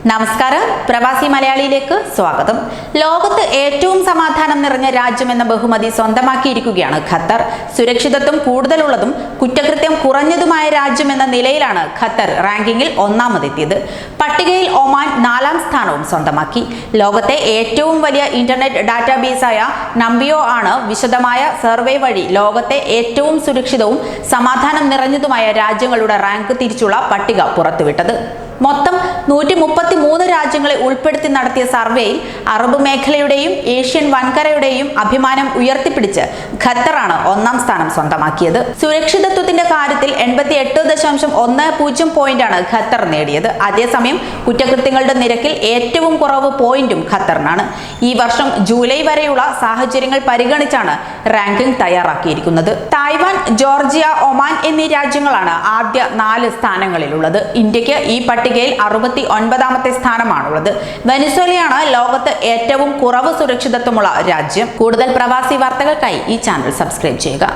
നമസ്കാരം, പ്രവാസി മലയാളിയിലേക്ക് സ്വാഗതം. ലോകത്ത് ഏറ്റവും സമാധാനം നിറഞ്ഞ രാജ്യമെന്ന ബഹുമതി സ്വന്തമാക്കിയിരിക്കുകയാണ് ഖത്തർ. സുരക്ഷിതത്വം കൂടുതലുള്ളതും കുറ്റകൃത്യം കുറഞ്ഞതുമായ രാജ്യമെന്ന നിലയിലാണ് ഖത്തർ റാങ്കിങ്ങിൽ ഒന്നാമതെത്തിയത്. പട്ടികയിൽ ഒമാൻ 4ാം സ്ഥാനവും സ്വന്തമാക്കി. ലോകത്തെ ഏറ്റവും വലിയ ഇന്റർനെറ്റ് ഡാറ്റാബേസായ നംബിയോ ആണ് വിശദമായ സർവേ വഴി ലോകത്തെ ഏറ്റവും സുരക്ഷിതവും സമാധാനം നിറഞ്ഞതുമായ രാജ്യങ്ങളുടെ റാങ്ക് തിരിച്ചുള്ള പട്ടിക പുറത്തുവിട്ടത്. മൊത്തം 133 രാജ്യങ്ങളെ ഉൾപ്പെടുത്തി നടത്തിയ സർവേയിൽ അറബ് മേഖലയുടെയും ഏഷ്യൻ വൻകരയുടെയും അഭിമാനം ഉയർത്തിപ്പിടിച്ച് ഖത്തറാണ് 1ാം സ്ഥാനം സ്വന്തമാക്കിയത്. സുരക്ഷിതത്വത്തിന്റെ കാര്യത്തിൽ 88.10 പോയിന്റാണ് ഖത്തർ നേടിയത്. അതേസമയം കുറ്റകൃത്യങ്ങളുടെ നിരക്കിൽ ഏറ്റവും കുറവ് പോയിന്റും ഖത്തറിനാണ്. ഈ വർഷം ജൂലൈ വരെയുള്ള സാഹചര്യങ്ങൾ പരിഗണിച്ചാണ് റാങ്കിംഗ് തയ്യാറാക്കിയിരിക്കുന്നത്. തായ്വാൻ, ജോർജിയ, ഒമാൻ എന്നീ രാജ്യങ്ങളാണ് ആദ്യ 4 സ്ഥാനങ്ങളിലുള്ളത്. ഇന്ത്യക്ക് ഈ പട്ടികയിൽ 69ാമത്തെ സ്ഥാനമാണുള്ളത്. വെനസ്വേലയാണ് ലോകത്ത് ഏറ്റവും കുറവ് സുരക്ഷിതത്വമുള്ള രാജ്യം. കൂടുതൽ പ്രവാസി വാർത്തകൾക്കായി ഈ ചാനൽ സബ്സ്ക്രൈബ് ചെയ്യുക.